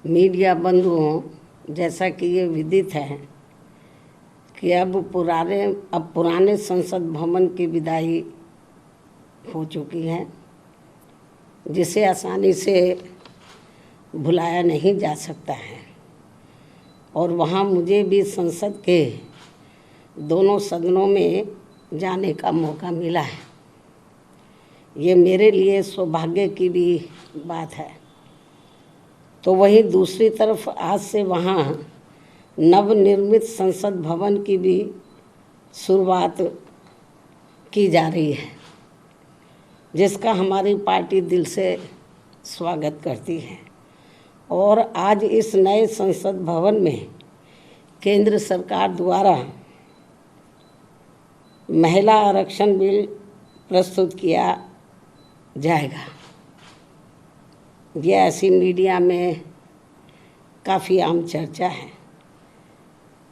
Media बंधुओं, जैसा कि ये विदित है कि अब पुराने संसद भवन की विदाई हो चुकी है, जिसे आसानी से भुलाया नहीं जा सकता है। और वहाँ मुझे भी संसद के दोनों सदनों में जाने का मौका मिला है। ये मेरे लिए सौभाग्य की भी बात है। तो वहीं दूसरी तरफ आज से वहाँ नवनिर्मित संसद भवन की भी शुरुआत की जा रही है, जिसका हमारी पार्टी दिल से स्वागत करती है। और आज इस नए संसद भवन में केंद्र सरकार द्वारा महिला आरक्षण बिल प्रस्तुत किया जाएगा। यह ऐसी मीडिया में काफ़ी आम चर्चा है,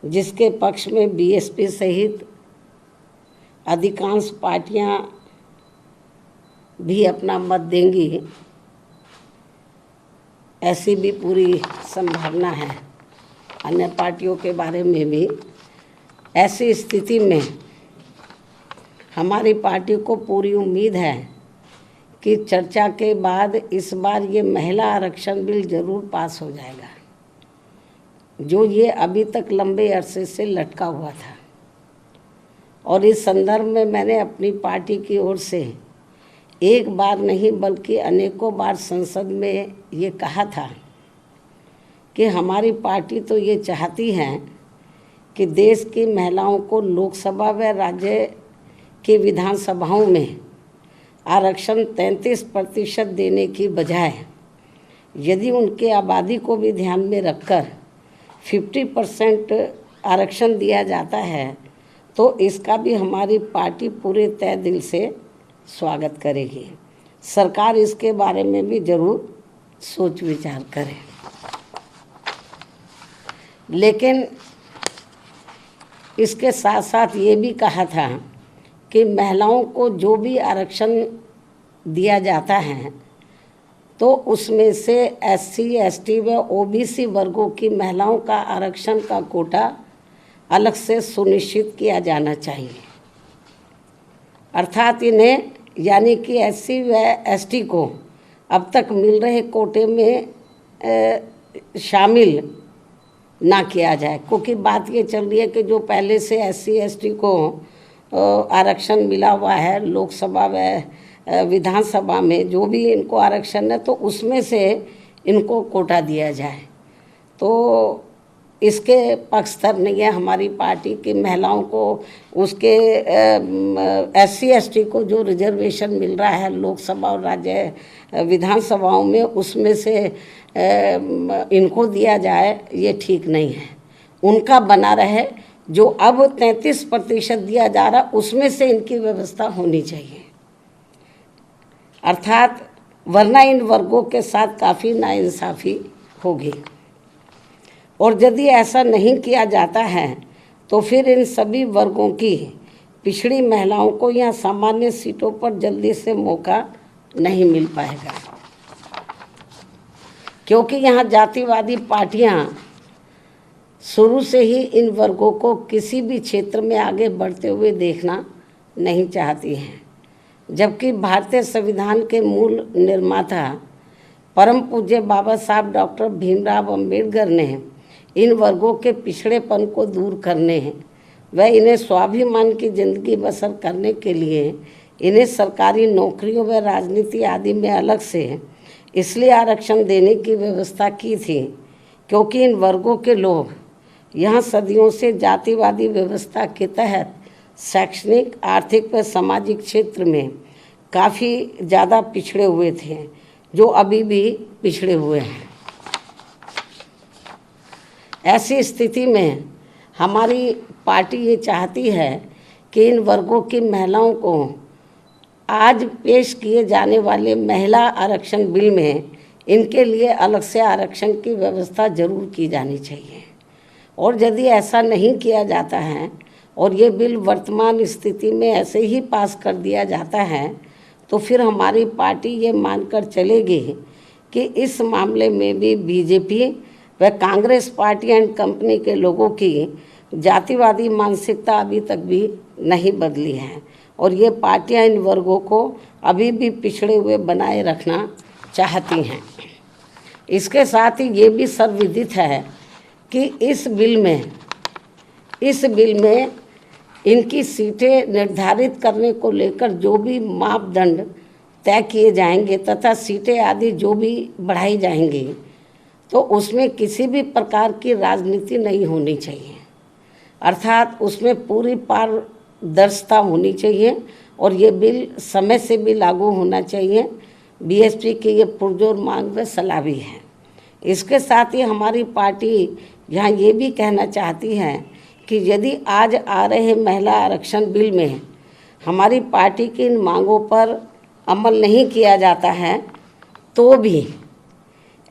जिसके पक्ष में बीएसपी सहित अधिकांश पार्टियां भी अपना मत देंगी, ऐसी भी पूरी संभावना है। अन्य पार्टियों के बारे में भी ऐसी स्थिति में हमारी पार्टी को पूरी उम्मीद है कि चर्चा के बाद इस बार ये महिला आरक्षण बिल जरूर पास हो जाएगा, जो ये अभी तक लंबे अरसे से लटका हुआ था। और इस संदर्भ में मैंने अपनी पार्टी की ओर से एक बार नहीं बल्कि अनेकों बार संसद में ये कहा था कि हमारी पार्टी तो ये चाहती है कि देश की महिलाओं को लोकसभा व राज्य की विधानसभाओं में आरक्षण 33% देने की बजाय यदि उनके आबादी को भी ध्यान में रखकर 50% आरक्षण दिया जाता है तो इसका भी हमारी पार्टी पूरे तय दिल से स्वागत करेगी। सरकार इसके बारे में भी जरूर सोच विचार करे। लेकिन इसके साथ साथ ये भी कहा था कि महिलाओं को जो भी आरक्षण दिया जाता है तो उसमें से एससी, एसटी व ओबीसी वर्गों की महिलाओं का आरक्षण का कोटा अलग से सुनिश्चित किया जाना चाहिए। अर्थात इन्हें यानी कि एससी व एसटी को अब तक मिल रहे कोटे में शामिल ना किया जाए, क्योंकि बात ये चल रही है कि जो पहले से एससी, एसटी को आरक्षण मिला हुआ है लोकसभा व विधानसभा में, जो भी इनको आरक्षण है तो उसमें से इनको कोटा दिया जाए। तो इसके पक्षधर नहीं है हमारी पार्टी की। महिलाओं को उसके एससी, एसटी को जो रिजर्वेशन मिल रहा है लोकसभा और राज्य विधानसभाओं में, उसमें से इनको दिया जाए, ये ठीक नहीं है। उनका बना रहे, जो अब 33% दिया जा रहा उसमें से इनकी व्यवस्था होनी चाहिए। अर्थात वरना इन वर्गों के साथ काफ़ी नाइंसाफ़ी होगी। और यदि ऐसा नहीं किया जाता है तो फिर इन सभी वर्गों की पिछड़ी महिलाओं को यहाँ सामान्य सीटों पर जल्दी से मौका नहीं मिल पाएगा, क्योंकि यहाँ जातिवादी पार्टियाँ शुरू से ही इन वर्गों को किसी भी क्षेत्र में आगे बढ़ते हुए देखना नहीं चाहती हैं। जबकि भारतीय संविधान के मूल निर्माता परम पूज्य बाबा साहब डॉक्टर भीमराव अंबेडकर ने इन वर्गों के पिछड़ेपन को दूर करने व इन्हें स्वाभिमान की जिंदगी बसर करने के लिए इन्हें सरकारी नौकरियों व राजनीति आदि में अलग से इसलिए आरक्षण देने की व्यवस्था की थी, क्योंकि इन वर्गों के लोग यहाँ सदियों से जातिवादी व्यवस्था के तहत शैक्षणिक, आर्थिक व सामाजिक क्षेत्र में काफ़ी ज़्यादा पिछड़े हुए थे, जो अभी भी पिछड़े हुए हैं। ऐसी स्थिति में हमारी पार्टी ये चाहती है कि इन वर्गों की महिलाओं को आज पेश किए जाने वाले महिला आरक्षण बिल में इनके लिए अलग से आरक्षण की व्यवस्था जरूर की जानी चाहिए। और यदि ऐसा नहीं किया जाता है और ये बिल वर्तमान स्थिति में ऐसे ही पास कर दिया जाता है तो फिर हमारी पार्टी ये मानकर चलेगी कि इस मामले में भी बीजेपी व कांग्रेस पार्टी एंड कंपनी के लोगों की जातिवादी मानसिकता अभी तक भी नहीं बदली है और ये पार्टियां इन वर्गों को अभी भी पिछड़े हुए बनाए रखना चाहती हैं। इसके साथ ही ये भी सर्वविदित है कि इस बिल में इनकी सीटें निर्धारित करने को लेकर जो भी मापदंड तय किए जाएंगे तथा सीटें आदि जो भी बढ़ाई जाएंगी तो उसमें किसी भी प्रकार की राजनीति नहीं होनी चाहिए, अर्थात उसमें पूरी पारदर्शिता होनी चाहिए और ये बिल समय से भी लागू होना चाहिए। बीएसपी की ये पुरजोर मांग व सलाह भी है। इसके साथ ही हमारी पार्टी यहाँ ये भी कहना चाहती है कि यदि आज आ रहे महिला आरक्षण बिल में हमारी पार्टी की इन मांगों पर अमल नहीं किया जाता है तो भी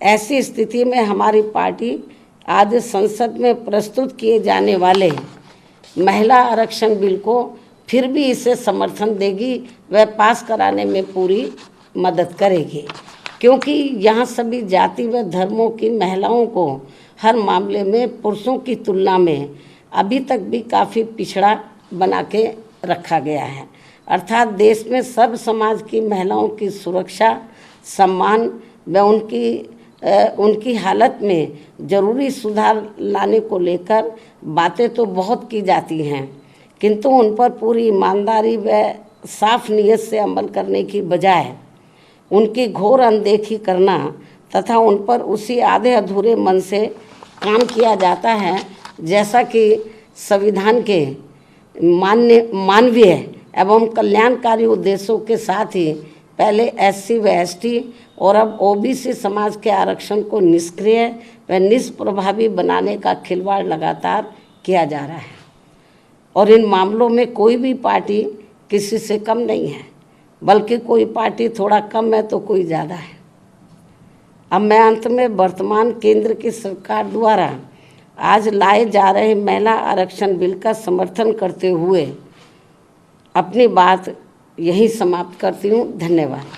ऐसी स्थिति में हमारी पार्टी आज संसद में प्रस्तुत किए जाने वाले महिला आरक्षण बिल को फिर भी इसे समर्थन देगी व पास कराने में पूरी मदद करेगी, क्योंकि यहाँ सभी जाति व धर्मों की महिलाओं को हर मामले में पुरुषों की तुलना में अभी तक भी काफ़ी पिछड़ा बना के रखा गया है। अर्थात देश में सब समाज की महिलाओं की सुरक्षा, सम्मान व उनकी हालत में ज़रूरी सुधार लाने को लेकर बातें तो बहुत की जाती हैं, किंतु उन पर पूरी ईमानदारी व साफ नीयत से अमल करने की बजाय उनकी घोर अनदेखी करना तथा उन पर उसी आधे अधूरे मन से काम किया जाता है जैसा कि संविधान के मानवीय एवं कल्याणकारी उद्देश्यों के साथ ही पहले एससी व एसटी और अब ओबीसी समाज के आरक्षण को निष्क्रिय व निष्प्रभावी बनाने का खिलवाड़ लगातार किया जा रहा है और इन मामलों में कोई भी पार्टी किसी से कम नहीं है, बल्कि कोई पार्टी थोड़ा कम है तो कोई ज़्यादा है। अब मैं अंत में वर्तमान केंद्र की सरकार द्वारा आज लाए जा रहे महिला आरक्षण बिल का समर्थन करते हुए अपनी बात यहीं समाप्त करती हूँ। धन्यवाद।